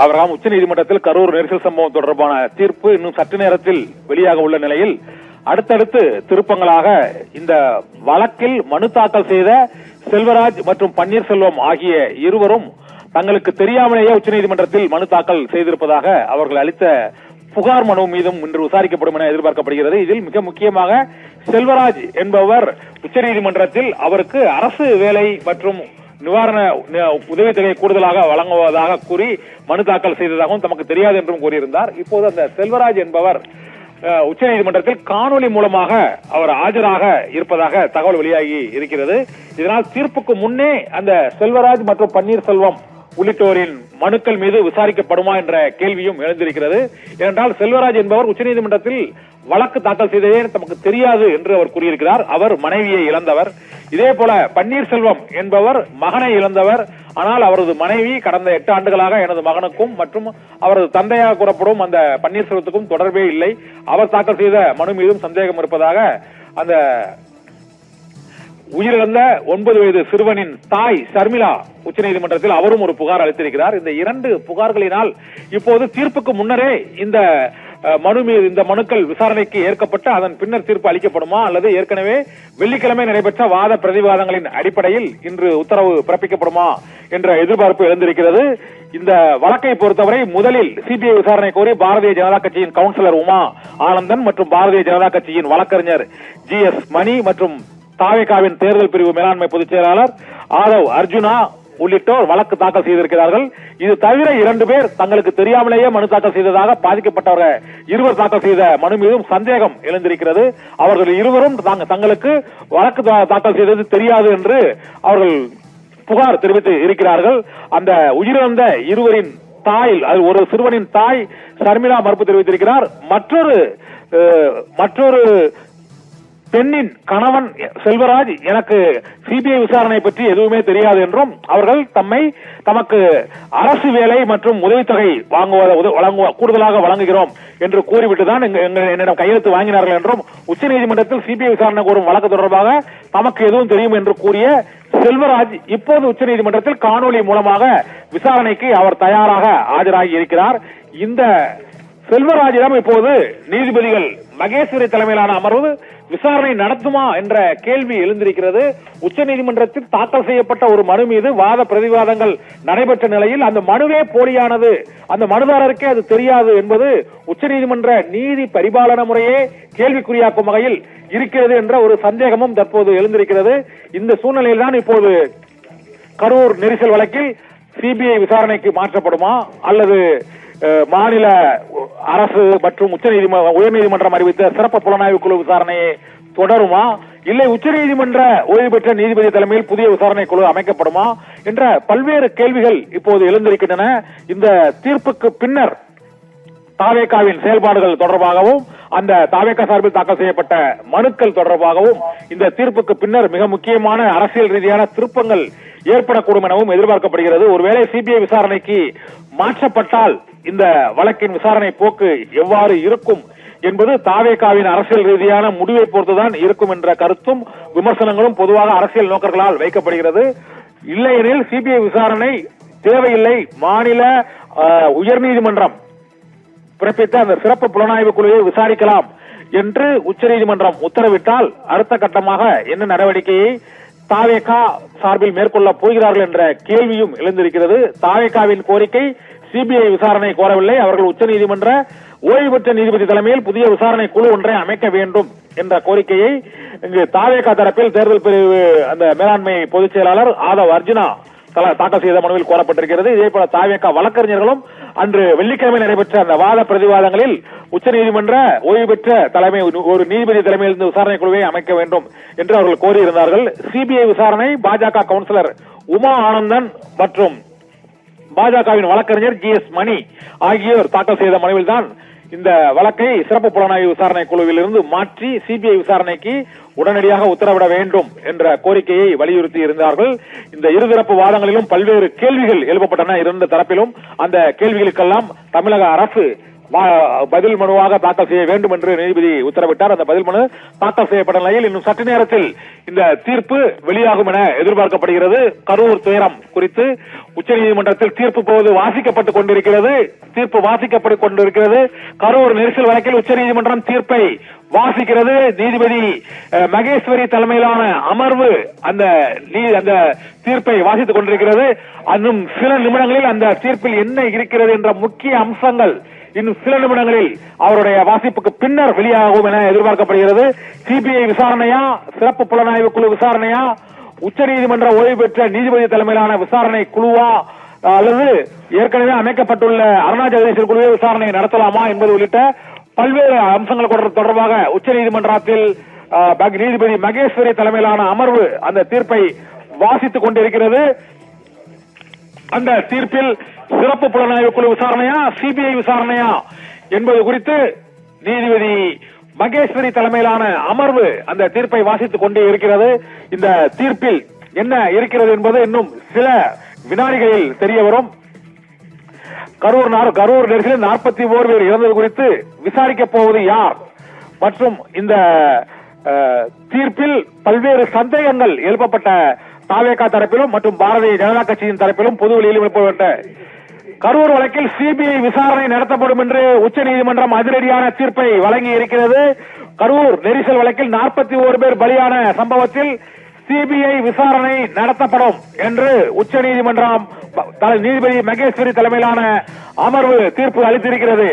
அவராம் உச்சநீதிமன்றத்தில் கரூர் நெரிசல் சம்பவம் தொடர்பான தீர்ப்பு இன்னும் சற்று நேரத்தில் வெளியாக உள்ள நிலையில் அடுத்தடுத்து திருப்பங்களாக இந்த வழக்கில் மனு தாக்கல் செய்த செல்வராஜ் மற்றும் பன்னீர்செல்வம் ஆகிய இருவரும் தங்களுக்கு தெரியாமலேயே உச்சநீதிமன்றத்தில் மனு தாக்கல் செய்திருப்பதாக அவர்கள் அளித்த புகார் மனு மீதும் இன்று விசாரிக்கப்படும் என எதிர்பார்க்கப்படுகிறது. இதில் மிக முக்கியமாக செல்வராஜ் என்பவர் உச்சநீதிமன்றத்தில் அவருக்கு அரசு வேலை மற்றும் நிவாரண உதவித்தொகை கூடுதலாக வழங்குவதாக கூறி மனு தாக்கல் செய்ததாகவும் தமக்கு தெரியாது என்றும் கூறியிருந்தார். இப்போது அந்த செல்வராஜ் என்பவர் உச்சநீதிமன்றத்தில் காணொலி மூலமாக அவர் ஆஜராக இருப்பதாக தகவல் வெளியாகி இருக்கிறது. இதனால் தீர்ப்புக்கு முன்னே அந்த செல்வராஜ் மற்றும் பன்னீர்செல்வம் உள்ளிட்டோரின் மனுக்கள் மீது விசாரிக்கப்படுமா என்ற கேள்வியும் எழுந்திருக்கிறது. ஏனென்றால் செல்வராஜ் என்பவர் உச்சநீதிமன்றத்தில் வழக்கு தாக்கல் செய்ததே தமக்கு தெரியாது என்று அவர் கூறியிருக்கிறார். அவர் மனைவியை இழந்தவர். இதே போல பன்னீர்செல்வம் என்பவர் மகனை இழந்தவர். ஆனால் அவரது மனைவி கடந்த 8 ஆண்டுகளாக எனது மகனுக்கும் மற்றும் அவரது தந்தையாக கூறப்படும் அந்த பன்னீர்செல்வத்துக்கும் தொடர்பே இல்லை. அவர் தாக்கல் செய்த மனு மீதும் சந்தேகம் இருப்பதாக அந்த உயிரிழந்த 9 வயது சிறுவனின் தாய் ஷர்மிளா உச்சநீதிமன்றத்தில் அவரும் ஒரு புகார் அளித்திருக்கிறார். இந்த 2 புகார்களினால் இப்போது தீர்ப்புக்கு முன்னரே இந்த மனு மீது இந்த மனுக்கள் விசாரணைக்கு ஏற்கப்பட்டு அதன் பின்னர் தீர்ப்பு அளிக்கப்படுமா அல்லது ஏற்கனவே வெள்ளிக்கிழமை நடைபெற்ற வாத பிரதிவாதங்களின் அடிப்படையில் இன்று உத்தரவு பிறப்பிக்கப்படுமா என்ற எதிர்பார்ப்பு எழுந்திருக்கிறது. இந்த வழக்கை பொறுத்தவரை முதலில் சிபிஐ விசாரணை கோரி பாரதிய ஜனதா கட்சியின் கவுன்சிலர் உமா ஆனந்தன் மற்றும் பாரதிய ஜனதா கட்சியின் வழக்கறிஞர் GS மணி மற்றும் தாவேகாவின் தேர்தல் பிரிவு மேலாண்மை பொதுச் செயலாளர் ஆதவ் அர்ஜுனா உள்ளிட்டோர் வழக்கு தாக்கல் செய்திருக்கிறார்கள். இது தவிர 2 பேர் தங்களுக்கு தெரியாமலேயே மனு தாக்கல் செய்ததாக பாதிக்கப்பட்டவர்கள் 2 தாக்கல் செய்த மனு மீதும் சந்தேகம் எழுந்திருக்கிறது. அவர்கள் 2 தங்களுக்கு வழக்கு தாக்கல் செய்தது தெரியாது என்று அவர்கள் புகார் தெரிவித்து இருக்கிறார்கள். அந்த உயிரிழந்த 2 தாய், அது ஒரு சிறுவனின் தாய் ஷர்மிளா மறுப்பு தெரிவித்திருக்கிறார். மற்றொரு பெண்ணின் கணவன் செல்வராஜ் எனக்கு சிபிஐ விசாரணை பற்றி எதுவுமே தெரியாது என்றும் அவர்கள் தமக்கு அரசு வேலை மற்றும் உதவித்தொகை கூடுதலாக வழங்குகிறோம் என்று கூறிவிட்டுதான் என்னிடம் கையெழுத்து வாங்கினார்கள் என்றும் உச்சநீதிமன்றத்தில் சிபிஐ விசாரணை கோரும் வழக்கு தொடர்பாக தமக்கு எதுவும் தெரியும் என்று கூறிய செல்வராஜ் இப்போது உச்சநீதிமன்றத்தில் காணொலி மூலமாக விசாரணைக்கு அவர் தயாராக ஆஜராகி இருக்கிறார். இந்த செல்வராஜிடம் இப்போது நீதிபதிகள் மகேஸ்வரி தலைமையிலான அமர்வு விசாரணை நடத்துமா என்ற கேள்வி எழுந்திருக்கிறது. உச்சநீதிமன்றத்தில் தாக்கல் செய்யப்பட்ட ஒரு மனு மீது வாத பிரதிவாதங்கள் நடைபெற்ற நிலையில் அந்த மனுவே போலியானது, அந்த மனுதாரருக்கே அது தெரியாது என்பது உச்சநீதிமன்ற நீதி பரிபாலன முறையே கேள்விக்குறியாக்கும் வகையில் இருக்கிறது என்ற ஒரு சந்தேகமும் தற்போது எழுந்திருக்கிறது. இந்த சூழ்நிலையில் தான் இப்போது கரூர் நெரிசல் வழக்கில் சிபிஐ விசாரணைக்கு மாற்றப்படுமா அல்லது மாநில அரசு மற்றும் உயர்நீதிமன்றம் அறிவித்த சிறப்பு புலனாய்வு குழு விசாரணையை தொடருமா இல்லை உச்சநீதிமன்ற ஓய்வு பெற்ற நீதிபதி தலைமையில் புதிய விசாரணை குழு அமைக்கப்படுமா என்ற பல்வேறு கேள்விகள் இப்போது எழுந்திருக்கின்றன. இந்த தீர்ப்புக்கு பின்னர் தாவேகாவின் செயல்பாடுகள் தொடர்பாகவும் அந்த தாவேகா சார்பில் தாக்கல் செய்யப்பட்ட மனுக்கள் தொடர்பாகவும் இந்த தீர்ப்புக்கு பின்னர் மிக முக்கியமான அரசியல் ரீதியான திருப்பங்கள் ஏற்படக்கூடும் எனவும் எதிர்பார்க்கப்படுகிறது. ஒருவேளை சிபிஐ விசாரணைக்கு மாற்றப்பட்டால் இந்த வழக்கின் விசாரணை போக்கு எவ்வாறு இருக்கும் என்பது தாவேகாவின் அரசியல் ரீதியான முடிவை பொறுத்துதான் இருக்கும் என்ற கருத்தும் விமர்சனங்களும் பொதுவாக அரசியல் நோக்கர்களால் வைக்கப்படுகிறது. இல்லையெனில் சிபிஐ விசாரணை தேவையில்லை, மாநில உயர்நீதிமன்றம் பிறப்பித்த அந்த சிறப்பு புலனாய்வு குழுவை விசாரிக்கலாம் என்று உச்சநீதிமன்றம் உத்தரவிட்டால் அடுத்த கட்டமாக என்ன நடவடிக்கையை தாவேகா சார்பில் மேற்கொள்ள போகிறார்கள் என்ற கேள்வியும் எழுந்திருக்கிறது. தாவேகாவின் கோரிக்கை சிபிஐ விசாரணை கோரவில்லை, அவர்கள் உச்சநீதிமன்ற ஓய்வு பெற்ற நீதிபதி தலைமையில் புதிய விசாரணை குழு ஒன்றை அமைக்க வேண்டும் என்ற கோரிக்கையை இங்கு தாவேகா தரப்பில் தேர்தல் பிரிவு அந்த மேலாண்மை பொதுச் செயலாளர் ஆதவ் அர்ஜுனா தாக்கல் செய்த மனுவில் கோரப்பட்டிருக்கிறது. இதேபோல தாவேகா வழக்கறிஞர்களும் அன்று வெள்ளிக்கிழமை நடைபெற்ற அந்த வாத பிரதிவாதங்களில் உச்சநீதிமன்ற ஓய்வு பெற்ற தலைமை ஒரு நீதிபதி தலைமையில் இருந்து விசாரணை குழுவை அமைக்க வேண்டும் என்று அவர்கள் கோரியிருந்தார்கள். சிபிஐ விசாரணை பாஜக கவுன்சிலர் உமா ஆனந்தன் மற்றும் பாஜகவின் வழக்கறிஞர் GS மணி ஆகியோர் தாக்கல் செய்த மனுவில் தான் இந்த வழக்கை சிறப்பு புலனாய்வு விசாரணை குழுவில் இருந்து மாற்றி சிபிஐ விசாரணைக்கு உடனடியாக உத்தரவிட வேண்டும் என்ற கோரிக்கையை வலியுறுத்தி இருந்தார்கள். இந்த இருதரப்பு வாதங்களிலும் பல்வேறு கேள்விகள் எழுப்பப்பட்டன. 2 தரப்பிலும் அந்த கேள்விகளுக்கெல்லாம் தமிழக அரசு பதில் மனுவாக தாக்கல் செய்ய வேண்டும் என்று நீதிபதி உத்தரவிட்டார். அந்த பதில் மனு தாக்கல் செய்யப்பட்ட நிலையில் இன்னும் சற்று நேரத்தில் இந்த தீர்ப்பு வெளியாகும் என எதிர்பார்க்கப்படுகிறது. கரூர் துயரம் குறித்து உச்சநீதிமன்றத்தில் தீர்ப்பு போது வாசிக்கப்பட்டுக் கொண்டிருக்கிறது. தீர்ப்பு வாசிக்கப்பட்டுக் கொண்டிருக்கிறது. கரூர் நெரிசல் வழக்கில் உச்சநீதிமன்றம் தீர்ப்பை வாசிக்கிறது. நீதிபதி மகேஸ்வரி தலைமையிலான அமர்வு அந்த தீர்ப்பை வாசித்துக் கொண்டிருக்கிறது. இன்னும் சில நிமிடங்களில் அந்த தீர்ப்பில் என்ன இருக்கிறது என்ற முக்கிய அம்சங்கள் இன்னும் சில நிமிடங்களில் அவருடைய வாசிப்புக்கு பின்னர் வெளியாகும் என எதிர்பார்க்கப்படுகிறது. சிபிஐ விசாரணையா, சிறப்பு புலனாய்வு குழு விசாரணையா, உச்சநீதிமன்ற ஓய்வு பெற்ற நீதிபதி தலைமையிலான விசாரணை குழுவா, அல்லது ஏற்கனவே அமைக்கப்பட்டுள்ள அருணா ஜெகதீசன் குழுவே விசாரணை நடத்தலாமா என்பது உள்ளிட்ட பல்வேறு அம்சங்கள் தொடர்பாக உச்சநீதிமன்றத்தில் நீதிபதி மகேஸ்வரி தலைமையிலான அமர்வு அந்த தீர்ப்பை வாசித்துக் கொண்டிருக்கிறது. அந்த தீர்ப்பில் சிறப்பு புலனாய்வு குழு விசாரணையா, சிபிஐ விசாரணையா என்பது குறித்து நீதிபதி மகேஸ்வரி தலைமையிலான அமர்வு அந்த தீர்ப்பை வாசித்துக் கொண்டே இருக்கிறது. இந்த தீர்ப்பில் என்ன இருக்கிறது என்பது இன்னும் சில வினாடிகளில் தெரிய வரும். கரூர் நெரிசலில் 41 பேர் இறந்தது குறித்து விசாரிக்கப் போவது யார் மற்றும் இந்த தீர்ப்பில் பல்வேறு சந்தேகங்கள் எழுப்பப்பட்ட தாவேகா தரப்பிலும் மற்றும் பாரதிய ஜனதா கட்சியின் தரப்பிலும் பொது வெளியில் எழுப்பப்பட்ட கரூர் வழக்கில் சிபிஐ விசாரணை நடத்தப்படும் என்று உச்சநீதிமன்றம் அதிரடியான தீர்ப்பை வழங்கி இருக்கிறது. கரூர் நெரிசல் வழக்கில் 41 பேர் பலியான சம்பவத்தில் சிபிஐ விசாரணை நடத்தப்படும் என்று உச்சநீதிமன்றம் நீதிபதி மகேஸ்வரி தலைமையிலான அமர்வு தீர்ப்பு அளித்திருக்கிறது.